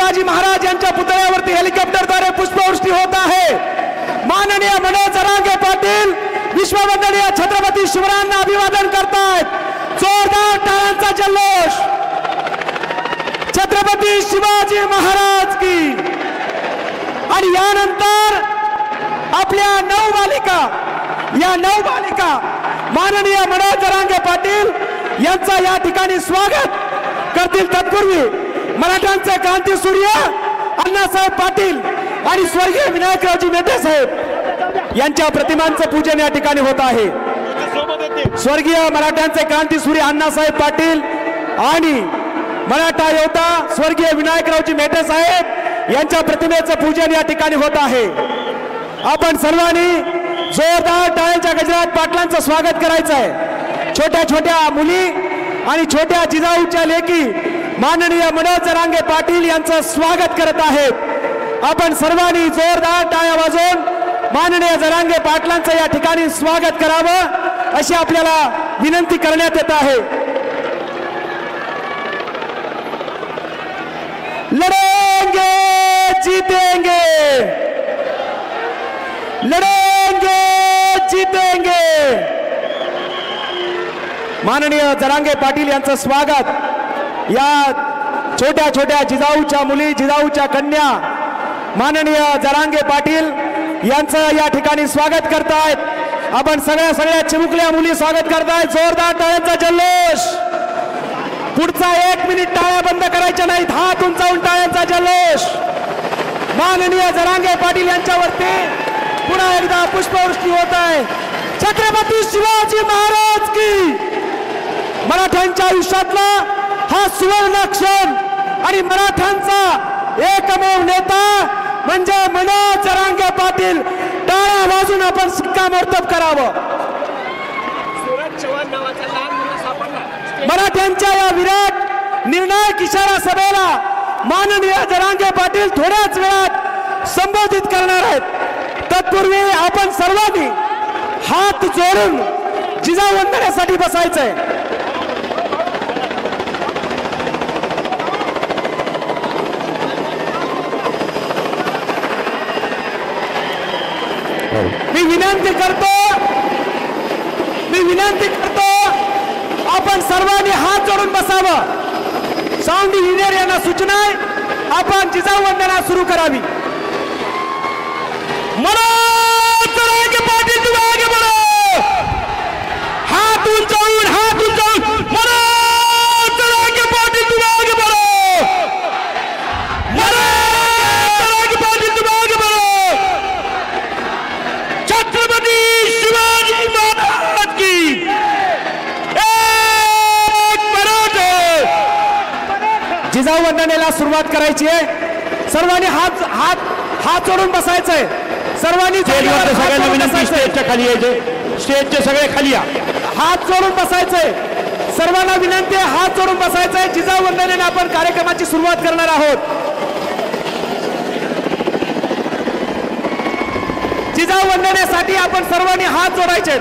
शिवाजी महाराज यांच्या पुतळ्यावरती हेलिकॉप्टरद्वारे पुष्पवृष्टी होत आहे। माननीय मनोज जरांगे पाटील विश्ववंदनीय छत्रपती शिवरायांना अभिवादन करतायत। जोरदार टाळ्यांचा जल्लोष। छत्रपती शिवाजी महाराज की। आणि यानंतर आपल्या नऊ बालिका माननीय मनोज जरांगे पाटील यांचा या ठिकाणी स्वागत करतील। तत्पूर्वी मराठ्यांचे क्रांतीसूर्य अण्णासाहेब पाटील आणि स्वर्गीय विनायकरावजी मेटे साहेब यांच्या प्रतिमांचं पूजन या ठिकाणी होत आहे। स्वर्गीय मराठ्यांचे क्रांतीसूर्य अण्णासाहेब पाटील आणि मराठा योद्धा स्वर्गीय विनायकरावजी मेटे साहेब यांच्या प्रतिमेचं पूजन या ठिकाणी होत आहे। आपण सर्वांनी जोरदार टाळ्यांच्या गजरात पाटलांचं स्वागत करायचं आहे। छोट्या छोट्या मुली आणि छोट्या जिजाऊच्या लेकी माननीय मनोज जरांगे पाटील यांचं स्वागत करत आहेत। आपण सर्वांनी जोरदार टाळ्या वाजवून माननीय जरांगे पाटलांचं या ठिकाणी स्वागत करावं अशी आपल्याला विनंती करण्यात येत आहे। लढेंगे जीतेंगे, लढेंगे जीतेंगे। माननीय जरांगे पाटील यांचं स्वागत या छोट्या छोट्या जिजाऊच्या मुली जिजाऊच्या कन्या माननीय जरांगे पाटील यांचं या ठिकाणी स्वागत करतायत। आपण सगळ्या चिमुकल्या मुली स्वागत करतायत। जोरदार टाळ्यांचा जल्लोष। पुढचा 1 मिनिट टाळ्या बंद करायच्या नाहीत। हात उंचावून टाळ्यांचा जल्लोष। माननीय जरांगे पाटील यांच्यावरती पुन्हा एकदा पुष्पवृष्टी होत आहे। छत्रपती शिवाजी महाराज की। मराठ्यांच्या आयुष्यातला हा सुवर्ण क्षण आणि मराठ्यांचा एकमेव नेता म्हणजे मनोज जरांगे पाटील। टाळ्या वाजून आपण शिक्कामोर्तब करावं। मराठ्यांच्या या विराट निर्णायक इशारा सभेला माननीय जरांगे पाटील थोड्याच वेळात संबोधित करणार आहेत। तत्पूर्वी आपण सर्वांनी हात जोडून जिजाऊ वंदनेसाठी बसायचंय। मी विनंती करतो आपण सर्वांनी हात जोडून बसावं। साऊंड इंजिनियर यांना सूचना आहे आपण जिजाऊ वंदना सुरू करावी। मनोज जरांगे पाटील तुम्ही आगे बढ़ो। हात उंचावून मनोज जरांगे पाटील तुम्ही आगे बढ़ो। मनोज जरांगे पाटील तुम्ही आगे बढ़ो। छत्रपती शिवाजी महाराज की। जिजाऊ वंदनेला सुरुवात करायची आहे। सर्वांनी हात जोडून बसायचंय। सर्वांनी सगळ्यांना विनंती स्टेजच्या खाली यायचे। स्टेजचे सगळे खाली या। हात जोडून बसायचंय। सर्वांना विनंती आहे हात जोडून बसायचंय। जिजाऊ वंदनेने आपण कार्यक्रमाची सुरुवात करणार आहोत। जिजाऊ वंदनेसाठी आपण सर्वांनी हात जोडायचे।